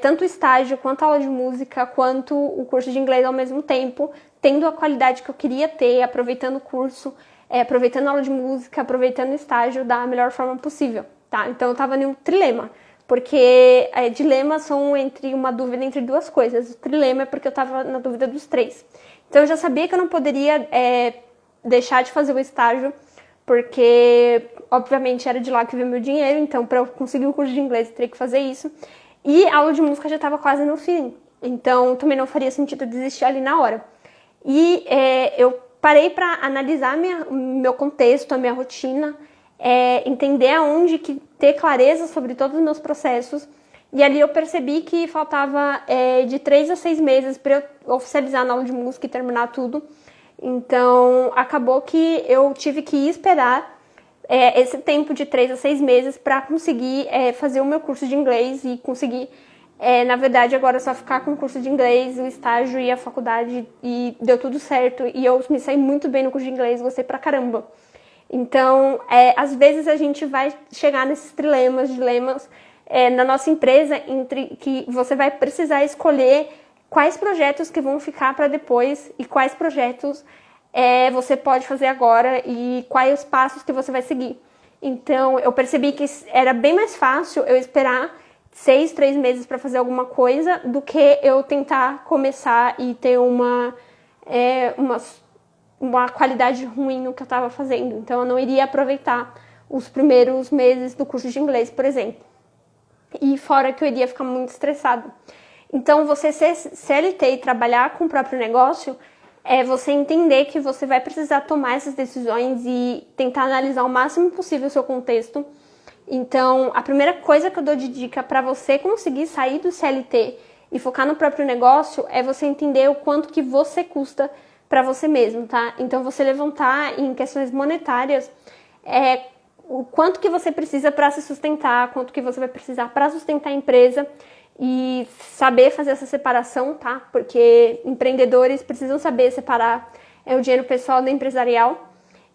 tanto o estágio, quanto a aula de música, quanto o curso de inglês ao mesmo tempo, tendo a qualidade que eu queria ter, aproveitando o curso, aproveitando a aula de música, aproveitando o estágio da melhor forma possível. Tá? Então eu tava em um trilema, porque dilemas são uma dúvida entre duas coisas. O trilema é porque eu tava na dúvida dos três. Então eu já sabia que eu não poderia deixar de fazer o estágio, porque obviamente era de lá que veio meu dinheiro, então para eu conseguir o curso de inglês eu teria que fazer isso. E a aula de música já estava quase no fim, então também não faria sentido desistir ali na hora. E eu parei para analisar meu contexto, a minha rotina, entender aonde que ter clareza sobre todos os meus processos. E ali eu percebi que faltava de 3 a 6 meses para eu oficializar na aula de música e terminar tudo. Então, acabou que eu tive que esperar esse tempo de 3 a 6 meses para conseguir fazer o meu curso de inglês e conseguir, na verdade, agora só ficar com o curso de inglês, o estágio e a faculdade, e deu tudo certo. E eu me saí muito bem no curso de inglês, gostei pra caramba. Então, às vezes a gente vai chegar nesses dilemas na nossa empresa, entre que você vai precisar escolher quais projetos que vão ficar para depois e quais projetos você pode fazer agora e quais os passos que você vai seguir. Então, eu percebi que era bem mais fácil eu esperar 3 meses para fazer alguma coisa do que eu tentar começar e ter uma qualidade ruim no que eu estava fazendo. Então, eu não iria aproveitar os primeiros meses do curso de inglês, por exemplo. E fora que eu iria ficar muito estressada. Então, você ser CLT e trabalhar com o próprio negócio é você entender que você vai precisar tomar essas decisões e tentar analisar o máximo possível o seu contexto. Então, a primeira coisa que eu dou de dica para você conseguir sair do CLT e focar no próprio negócio é você entender o quanto que você custa para você mesmo, tá? Então, você levantar em questões monetárias o quanto que você precisa para se sustentar, quanto que você vai precisar para sustentar a empresa e saber fazer essa separação, tá? Porque empreendedores precisam saber separar o dinheiro pessoal do empresarial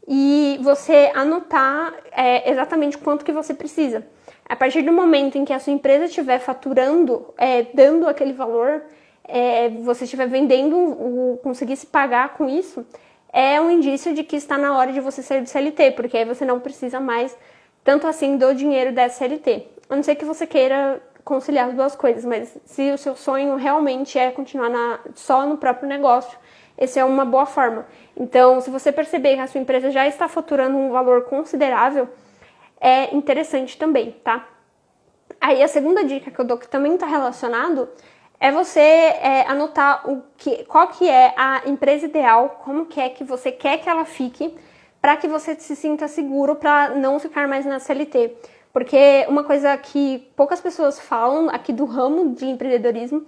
e você anotar exatamente quanto que você precisa. A partir do momento em que a sua empresa estiver faturando, dando aquele valor, você estiver vendendo, conseguir se pagar com isso, é um indício de que está na hora de você sair do CLT, porque aí você não precisa mais tanto assim do dinheiro da CLT. A não ser que você queira conciliar as duas coisas, mas se o seu sonho realmente é continuar só no próprio negócio, essa é uma boa forma. Então, se você perceber que a sua empresa já está faturando um valor considerável, é interessante também, tá? Aí a segunda dica que eu dou, que também está relacionado, é você anotar qual que é a empresa ideal, como que é que você quer que ela fique, para que você se sinta seguro para não ficar mais na CLT. Porque uma coisa que poucas pessoas falam aqui do ramo de empreendedorismo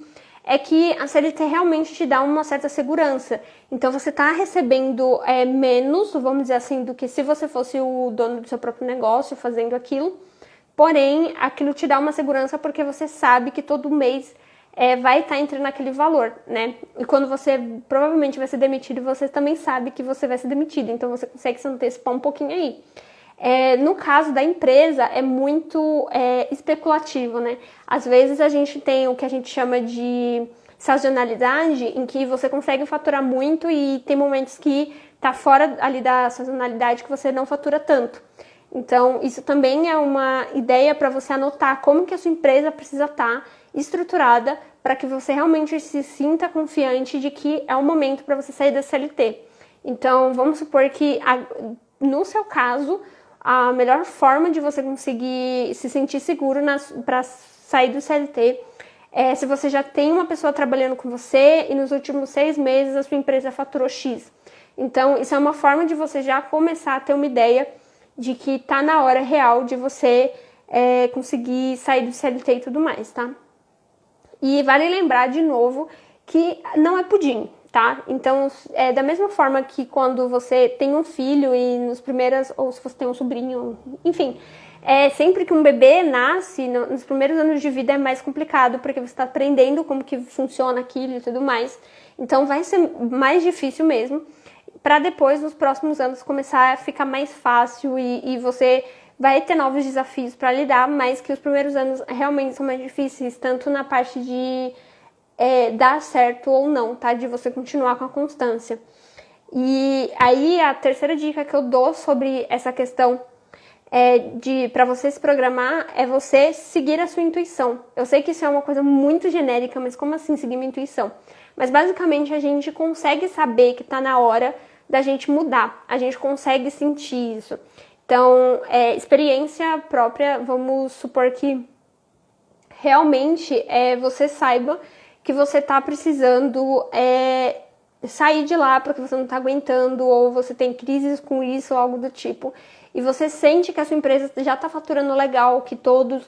é que a CLT realmente te dá uma certa segurança. Então você está recebendo menos, vamos dizer assim, do que se você fosse o dono do seu próprio negócio fazendo aquilo. Porém, aquilo te dá uma segurança porque você sabe que todo mês vai estar entrando naquele valor, né? E quando você provavelmente vai ser demitido, você também sabe que você vai ser demitido. Então você consegue se antecipar um pouquinho aí. No caso da empresa, é muito especulativo, né? Às vezes a gente tem o que a gente chama de sazonalidade, em que você consegue faturar muito e tem momentos que tá fora ali da sazonalidade que você não fatura tanto. Então, isso também é uma ideia para você anotar como que a sua empresa precisa estar estruturada para que você realmente se sinta confiante de que é o momento para você sair da CLT. Então, vamos supor que, no seu caso, a melhor forma de você conseguir se sentir seguro para sair do CLT é se você já tem uma pessoa trabalhando com você e nos últimos 6 meses a sua empresa faturou X. Então, isso é uma forma de você já começar a ter uma ideia de que está na hora real de você conseguir sair do CLT e tudo mais, tá? E vale lembrar de novo que não é pudim, tá? Então, da mesma forma que quando você tem um filho e nos primeiros, ou se você tem um sobrinho, enfim, sempre que um bebê nasce, nos primeiros anos de vida é mais complicado, porque você está aprendendo como que funciona aquilo e tudo mais. Então, vai ser mais difícil mesmo, para depois, nos próximos anos, começar a ficar mais fácil e você vai ter novos desafios para lidar, mas que os primeiros anos realmente são mais difíceis, tanto na parte de dar certo ou não, tá? De você continuar com a constância. E aí, a terceira dica que eu dou sobre essa questão para você se programar é você seguir a sua intuição. Eu sei que isso é uma coisa muito genérica, mas como assim seguir minha intuição? Mas basicamente a gente consegue saber que tá na hora da gente mudar. A gente consegue sentir isso. Então, experiência própria, vamos supor que realmente você saiba que você tá precisando sair de lá porque você não tá aguentando, ou você tem crises com isso ou algo do tipo, e você sente que a sua empresa já tá faturando legal, que todos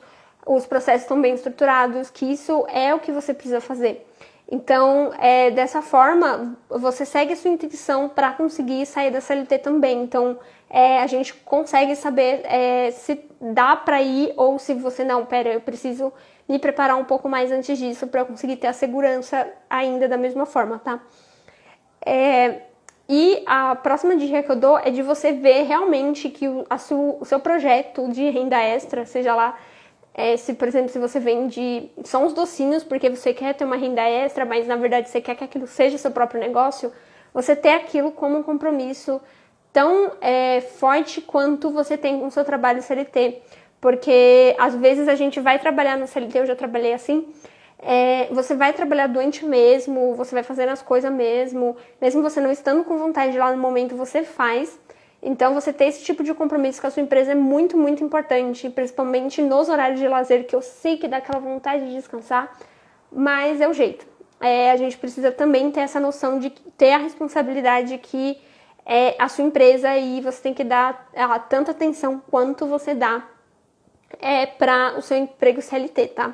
os processos estão bem estruturados, que isso é o que você precisa fazer. Então, dessa forma, você segue a sua intuição para conseguir sair da CLT também. Então, a gente consegue saber se dá para ir ou se você não, eu preciso me preparar um pouco mais antes disso para eu conseguir ter a segurança ainda da mesma forma, tá? E a próxima dica que eu dou é de você ver realmente que o seu projeto de renda extra, seja lá, se, por exemplo, se você vende só uns docinhos porque você quer ter uma renda extra, mas na verdade você quer que aquilo seja seu próprio negócio, você ter aquilo como um compromisso tão forte quanto você tem com o seu trabalho CLT. Porque às vezes a gente vai trabalhar no CLT, eu já trabalhei assim, você vai trabalhar doente mesmo, você vai fazendo as coisas mesmo você não estando com vontade lá no momento, você faz. Então, você ter esse tipo de compromisso com a sua empresa é muito, muito importante, principalmente nos horários de lazer, que eu sei que dá aquela vontade de descansar, mas é o jeito. A gente precisa também ter essa noção de ter a responsabilidade que é a sua empresa e você tem que dar tanta atenção quanto você dá para o seu emprego CLT, tá?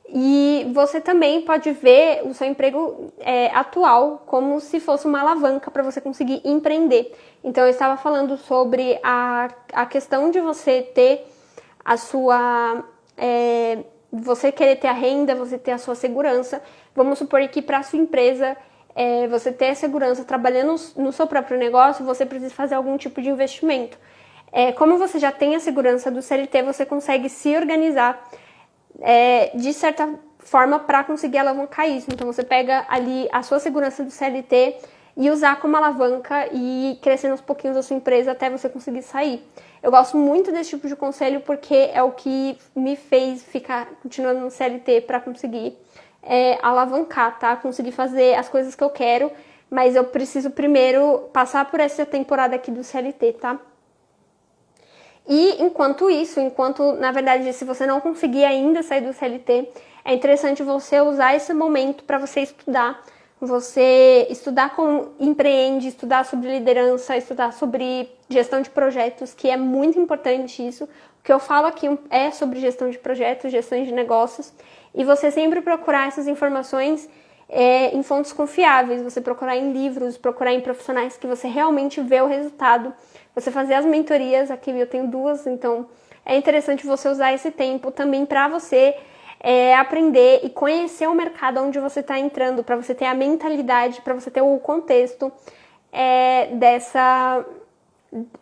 E você também pode ver o seu emprego atual como se fosse uma alavanca para você conseguir empreender. Então, eu estava falando sobre a questão de você ter a sua... você querer ter a renda, você ter a sua segurança. Vamos supor que para a sua empresa, você ter a segurança trabalhando no seu próprio negócio, você precisa fazer algum tipo de investimento. Como você já tem a segurança do CLT, você consegue se organizar de certa forma para conseguir alavancar isso. Então você pega ali a sua segurança do CLT e usar como alavanca e crescendo aos pouquinhos a sua empresa até você conseguir sair. Eu gosto muito desse tipo de conselho porque é o que me fez ficar continuando no CLT para conseguir alavancar, tá? Conseguir fazer as coisas que eu quero, mas eu preciso primeiro passar por essa temporada aqui do CLT, tá? E enquanto, na verdade, se você não conseguir ainda sair do CLT, é interessante você usar esse momento para você estudar. Você estudar como empreende, estudar sobre liderança, estudar sobre gestão de projetos, que é muito importante isso. O que eu falo aqui é sobre gestão de projetos, gestão de negócios. e você sempre procurar essas informações em fontes confiáveis, você procurar em livros, procurar em profissionais que você realmente vê o resultado, você fazer as mentorias, aqui eu tenho 2, então é interessante você usar esse tempo também para você aprender e conhecer o mercado onde você está entrando, para você ter a mentalidade, para você ter o contexto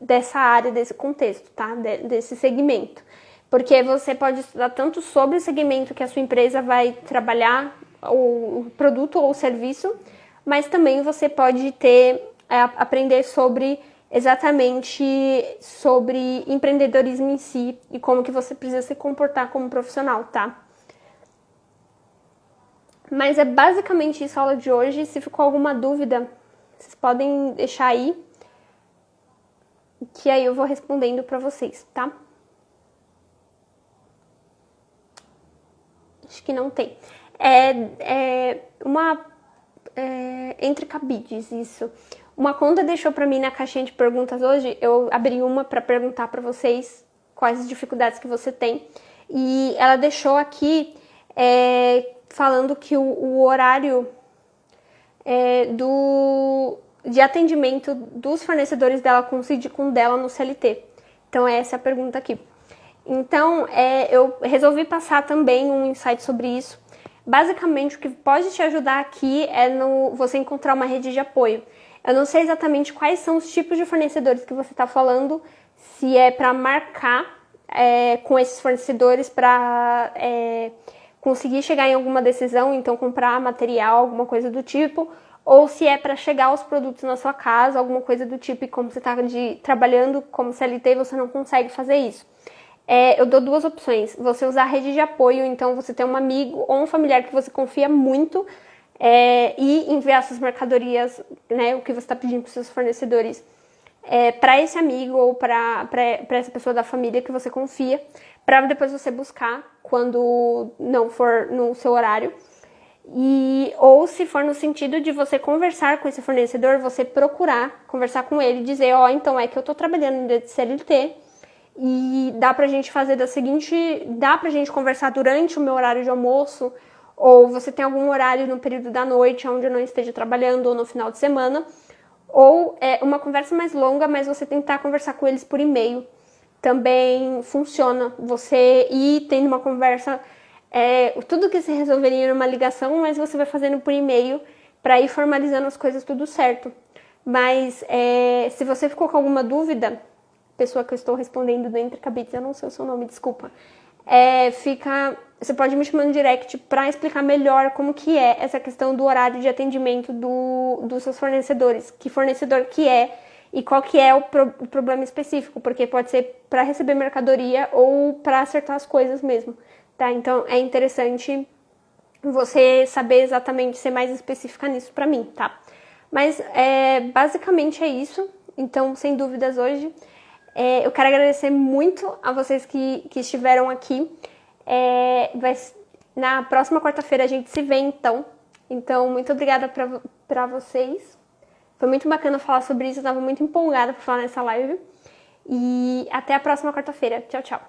dessa área, desse contexto, tá? Desse segmento. Porque você pode estudar tanto sobre o segmento que a sua empresa vai trabalhar, o produto ou o serviço, mas também você pode aprender exatamente sobre empreendedorismo em si e como que você precisa se comportar como profissional, tá? Mas é basicamente isso a aula de hoje. Se ficou alguma dúvida, vocês podem deixar aí, que aí eu vou respondendo pra vocês, tá? Acho que não tem. Entre cabides, isso. Uma conta deixou pra mim na caixinha de perguntas hoje, eu abri uma pra perguntar pra vocês quais as dificuldades que você tem. E ela deixou aqui falando que o horário de atendimento dos fornecedores dela coincide com o dela no CLT. Então, essa é a pergunta aqui. Então, eu resolvi passar também um insight sobre isso. Basicamente, o que pode te ajudar aqui você encontrar uma rede de apoio. Eu não sei exatamente quais são os tipos de fornecedores que você está falando, se é para marcar com esses fornecedores para conseguir chegar em alguma decisão, então comprar material, alguma coisa do tipo, ou se é para chegar aos produtos na sua casa, alguma coisa do tipo, e como você está trabalhando como CLT, você não consegue fazer isso. Eu dou 2 opções. Você usar a rede de apoio, então você tem um amigo ou um familiar que você confia muito e enviar suas mercadorias, né, o que você está pedindo para os seus fornecedores, para esse amigo ou para essa pessoa da família que você confia, para depois você buscar quando não for no seu horário. Ou se for no sentido de você conversar com esse fornecedor, você procurar conversar com ele e dizer, então é que eu tô trabalhando de CLT e dá pra gente fazer dá pra gente conversar durante o meu horário de almoço, ou você tem algum horário no período da noite onde eu não esteja trabalhando, ou no final de semana, ou uma conversa mais longa, mas você tentar conversar com eles por e-mail. Também funciona, você ir tendo uma conversa, tudo que se resolveria numa ligação, mas você vai fazendo por e-mail para ir formalizando as coisas tudo certo. Mas se você ficou com alguma dúvida, pessoa que eu estou respondendo do Entre Cabides, eu não sei o seu nome, desculpa, você pode me chamar no direct para explicar melhor como que é essa questão do horário de atendimento dos seus fornecedores, que fornecedor que é e qual que é o problema específico, porque pode ser para receber mercadoria ou para acertar as coisas mesmo, tá? Então é interessante você saber exatamente, ser mais específica nisso para mim, tá? Mas basicamente é isso. Então, sem dúvidas hoje, eu quero agradecer muito a vocês que estiveram aqui. Na próxima quarta-feira a gente se vê, então. Então, muito obrigada para vocês. Foi muito bacana falar sobre isso, eu estava muito empolgada para falar nessa live. E até a próxima quarta-feira. Tchau, tchau.